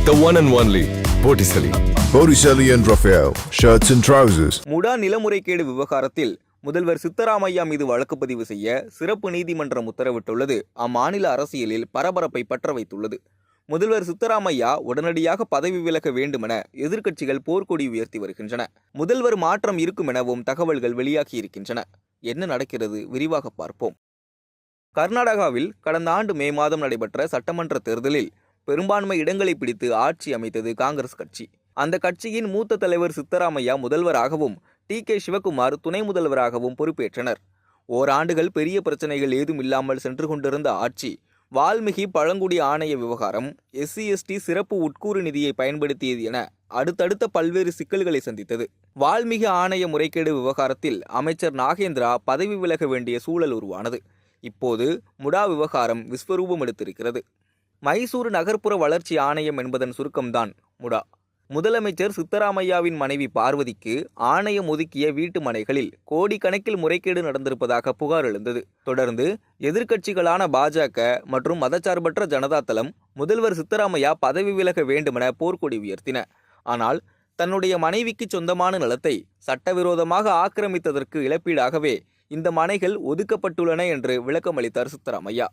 The one and only Botticelli. Botticelli and Raphael, shirts and trousers. முடா நிலமுறைகேடு விவகாரத்தில் முதல்வர் சித்தராமையா மீது வழக்கு பதிவு செய்ய சிறப்பு நீதிமன்றம் உத்தரவிட்டுள்ளது அம்மாநில அரசியலில் பரபரப்பை பற்ற வைத்துள்ளது. முதல்வர் சித்தராமையா உடனடியாக பதவி விலக வேண்டுமென எதிர்க்கட்சிகள் போர்க்கொடி உயர்த்தி வருகின்றன. முதல்வர் மாற்றம் இருக்கும் எனவும் தகவல்கள் வெளியாகி இருக்கின்றன. என்ன நடக்கிறது விரிவாக பார்ப்போம். கர்நாடகாவில் கடந்த ஆண்டு மே மாதம் நடைபெற்ற சட்டமன்ற தேர்தலில் பெரும்பான்மை இடங்களை பிடித்து ஆட்சி அமைத்தது காங்கிரஸ் கட்சி. அந்த கட்சியின் மூத்த தலைவர் சித்தராமையா முதல்வராகவும் டி.கே. சிவகுமார் துணை முதல்வராகவும் பொறுப்பேற்றனர். ஓராண்டுகள் பெரிய பிரச்சனைகள் ஏதும் இல்லாமல் சென்று கொண்டிருந்த ஆட்சி வால்மீகி பழங்குடி ஆணைய விவகாரம், SC/ST சிறப்பு உட்கூறு நிதியை பயன்படுத்தியது என அடுத்தடுத்த பல்வேறு சிக்கல்களை சந்தித்தது. வால்மீகி ஆணைய முறைகேடு விவகாரத்தில் அமைச்சர் நாகேந்திரா பதவி விலக வேண்டிய சூழல் உருவானது. இப்போது முடா விவகாரம் விஸ்வரூபம் எடுத்திருக்கிறது. மைசூரு நகர்ப்புற வளர்ச்சி ஆணையம் என்பதன் சுருக்கம்தான் முடா. முதலமைச்சர் சித்தராமையாவின் மனைவி பார்வதிக்கு ஆணையம் ஒதுக்கிய வீட்டு மனைகளில் கோடிக்கணக்கில் முறைகேடு நடந்திருப்பதாக புகார் எழுந்தது. தொடர்ந்து எதிர்க்கட்சிகளான பாஜக மற்றும் மதச்சார்பற்ற ஜனதாதளம் முதல்வர் சித்தராமையா பதவி விலக வேண்டுமென போர்க்கொடி உயர்த்தின. ஆனால் தன்னுடைய மனைவிக்கு சொந்தமான நிலத்தை சட்டவிரோதமாக ஆக்கிரமித்ததற்கு இழப்பீடாகவே இந்த மனைகள் ஒதுக்கப்பட்டுள்ளன என்று விளக்கமளித்தார் சித்தராமையா.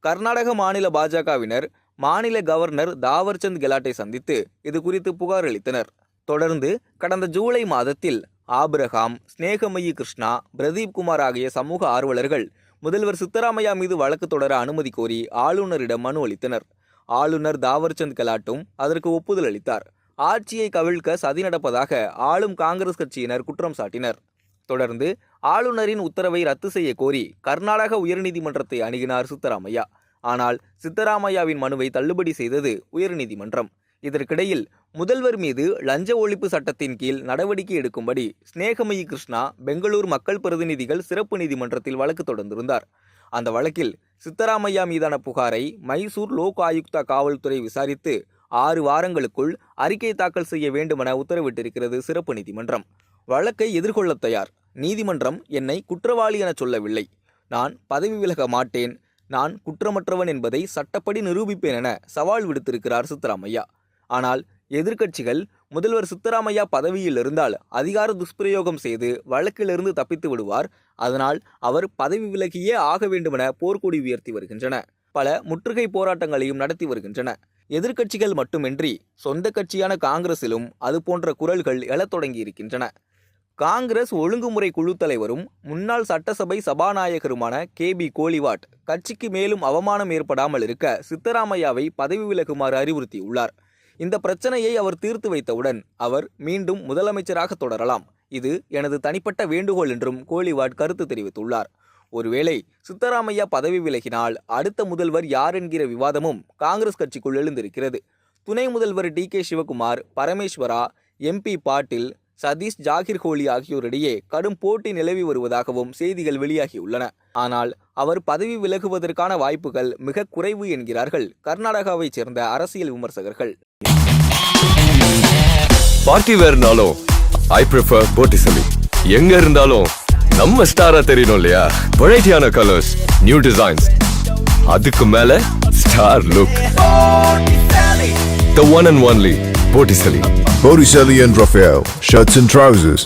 கர்நாடக மாநில பாஜகவினர் மாநில கவர்னர் தாவர்சந்த் கெலாட்டை சந்தித்து இது குறித்து புகார் அளித்தனர். தொடர்ந்து கடந்த ஜூலை மாதத்தில் ஆபிரகாம், ஸ்நேகமயி கிருஷ்ணா, பிரதீப் குமார் ஆகிய சமூக ஆர்வலர்கள் முதல்வர் சித்தராமையா மீது வழக்கு தொடர அனுமதி கோரி ஆளுநரிடம் மனு அளித்தனர். ஆளுநர் தாவர்சந்த் கெலாட்டும் அதற்கு ஒப்புதல் அளித்தார். ஆட்சியை கவிழ்க்க சதி நடப்பதாக ஆளும் காங்கிரஸ் கட்சியினர் குற்றம் சாட்டினர். தொடர்ந்து ஆளுநரின் உத்தரவை ரத்து செய்ய கோரி கர்நாடக உயர்நீதிமன்றத்தை அணுகினார் சித்தராமையா. ஆனால் சித்தராமையாவின் மனுவை தள்ளுபடி செய்தது உயர்நீதிமன்றம். இதற்கிடையில் முதல்வர் மீது லஞ்ச ஒழிப்பு சட்டத்தின் கீழ் நடவடிக்கை எடுக்கும்படி ஸ்நேகமயி கிருஷ்ணா பெங்களூர் மக்கள் பிரதிநிதிகள் சிறப்பு நீதிமன்றத்தில் வழக்கு தொடர்ந்திருந்தார். அந்த வழக்கில் சித்தராமையா மீதான புகாரை மைசூர் லோக் ஆயுக்தா காவல்துறை விசாரித்து 6 வாரங்களுக்குள் அறிக்கை தாக்கல் செய்ய வேண்டுமென உத்தரவிட்டிருக்கிறது சிறப்பு நீதிமன்றம். வழக்கை எதிர்கொள்ள தயார். நீதிமன்றம் என்னை குற்றவாளி என சொல்லவில்லை. நான் பதவி விலக மாட்டேன். நான் குற்றமற்றவன் என்பதை சட்டப்படி நிரூபிப்பேன் என சவால் விடுத்திருக்கிறார் சித்தராமையா. ஆனால் எதிர்க்கட்சிகள் முதல்வர் சித்தராமையா பதவியில் இருந்தால் அதிகார துஷ்பிரயோகம் செய்து வழக்கிலிருந்து தப்பித்து விடுவார், அதனால் அவர் பதவி விலகியே ஆக வேண்டுமென போர்க்கொடி உயர்த்தி வருகின்றன. பல முற்றுகை போராட்டங்களையும் நடத்தி வருகின்றன. எதிர்க்கட்சிகள் மட்டுமின்றி சொந்த கட்சியான காங்கிரசிலும் அது போன்ற குரல்கள் எழத் தொடங்கி இருக்கின்றன. காங்கிரஸ் ஒழுங்குமுறை குழு தலைவரும் முன்னாள் சட்டசபை சபாநாயகருமான KB கோலிவாட் கட்சிக்கு மேலும் அவமானம் ஏற்படாமல் இருக்க சித்தராமையாவை பதவி விலகுமாறு அறிவுறுத்தியுள்ளார். இந்த பிரச்சனையை அவர் தீர்த்து வைத்தவுடன் அவர் மீண்டும் முதலமைச்சராக தொடரலாம். இது எனது தனிப்பட்ட வேண்டுகோள் என்றும் கோலிவாட் கருத்து தெரிவித்துள்ளார். ஒருவேளை சித்தராமையா பதவி விலகினால் அடுத்த முதல்வர் யார் என்கிற விவாதமும் காங்கிரஸ் கட்சிக்குள் எழுந்திருக்கிறது. துணை முதல்வர் டி.கே. சிவகுமார், பரமேஸ்வரா, MP பாட்டீல், சதீஷ் ஜாகிர்ஹோலி ஆகியோரிடையே கடும் போட்டி நிலவி வருவதாகவும் செய்திகள் வெளியாகியுள்ளன. ஆனால் அவர் பதவி விலகுவதற்கான வாய்ப்புகள் மிக குறைவு என்கிறார்கள் கர்நாடகாவைச் சேர்ந்த அரசியல் விமர்சகர்கள். பார்ட்டி வேர்னாலும் I prefer Botticelli. எங்க இருந்தாலும் நம்ம ஸ்டாரா தெரியணும் இல்லையா? வெரைட்டியான கலர்ஸ், நியூ டிசைன்ஸ், அதுக்கு மேல star look. The one and only Botticelli. Botticelli and Raphael, shirts and trousers.